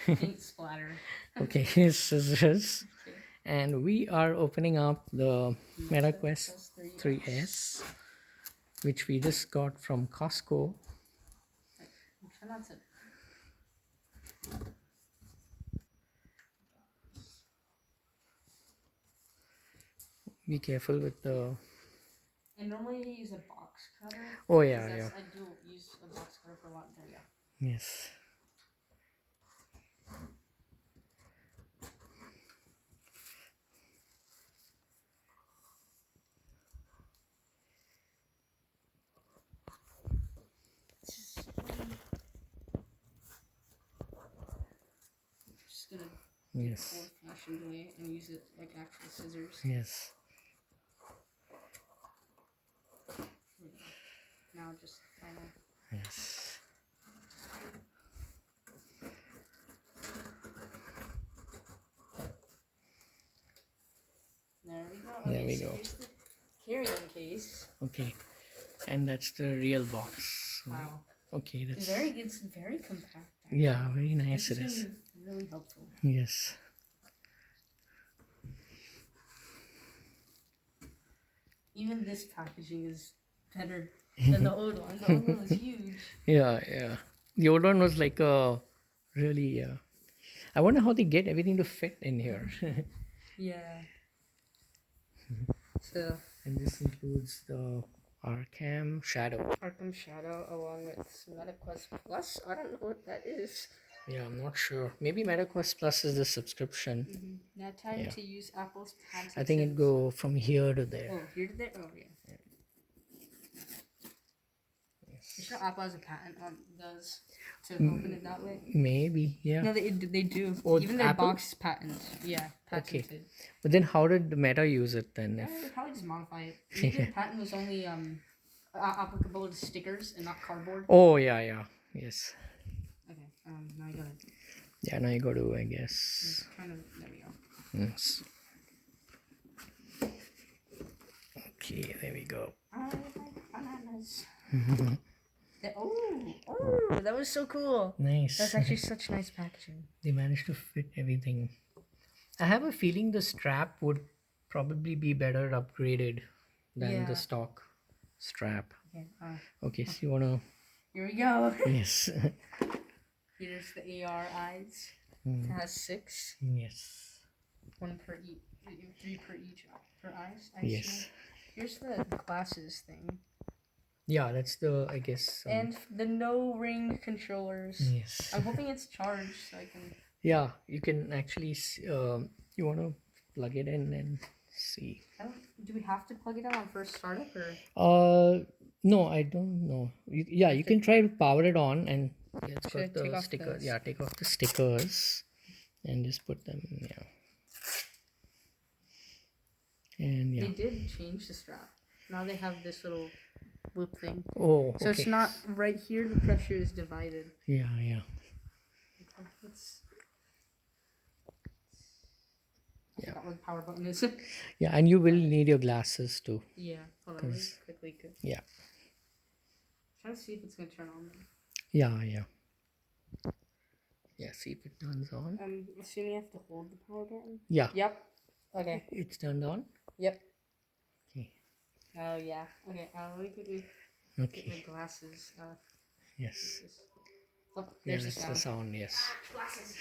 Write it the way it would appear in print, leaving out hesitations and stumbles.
Paint splatter. Okay, here's scissors. Okay. And we are opening up the MetaQuest Quest 3S. 3S, which we just got from Costco. Try not to. Be careful with the... I normally use a box cutter. Oh yeah, yeah. I do use a box cutter for a lot. There you go. Yes. Just gonna Yes. old-fashioned way and use it like actual scissors. Yes. Now just kind of. Yes. There we go. There Okay, we so go. here's the carrying case. Okay. And that's the real box. Wow. Okay, that's... It's very compact. Actually. Yeah, very nice This it is is. gonna be really helpful. Yes. Even this packaging is better than the old one. The old one was huge. Yeah, yeah. The old one was like a really... I wonder how they get everything to fit in here. Yeah. So And this includes the Arkham Shadow. Arkham Shadow along with MetaQuest Plus. I don't know what that is. Yeah, I'm not sure. Maybe MetaQuest Plus is the subscription. Now time Yeah. to use Apple's patented. I think it go from here to there. Oh, here to there. Oh yeah. You sure Apple has a patent on does to open it that way? Maybe, yeah. No, they do. Oh, even their Apple? box patent. Yeah, patented. Okay. But then how did the Meta use it then? Yeah, they probably just modify it. Maybe the patent was only applicable to stickers and not cardboard. Oh, yeah, yeah. Yes. Okay. Now I got it. Yeah, now you go to, I guess. Kind of. There we go. Yes. Okay, there we go. I like bananas. That was so cool. Nice. That's actually such nice packaging. They managed to fit everything. I have a feeling the strap would probably be better upgraded than Yeah. the stock strap. Okay. Okay, so you wanna... Here we go. Yes. Here's the AR eyes. It has 6. Yes. 1 per each. 3 per each per eyes. Yes. Here's the glasses thing. Yeah, that's the, I guess... And the no ring controllers. yes. I'm hoping it's charged so I can. Yeah, you can actually... you wanna plug it in and see. Do we have to plug it in on first startup or? No, I don't know. You can try to power it on and it's Should I got the take off stickers. the- Yeah, take off the stickers and just put them. Yeah. And yeah. They did change the strap. Now they have this little loop thing. Oh, okay. So it's not right here. The pressure is divided. Yeah, yeah. Let's. Yeah. I forgot what the power button is. Yeah, and you will need your glasses too. Yeah. Hold on. Let me quickly. Yeah. Try to see if it's gonna turn on. Yeah, yeah. Yeah, see if it turns on. I'm assuming I have to hold the power button. Yeah. Yep. Okay. It's turned on. Yep. Okay. Oh yeah. Okay. Let me quickly get Okay. my glasses. Yes. Oh, Yeah, there's the that's sound. the sound. Yes. Glasses.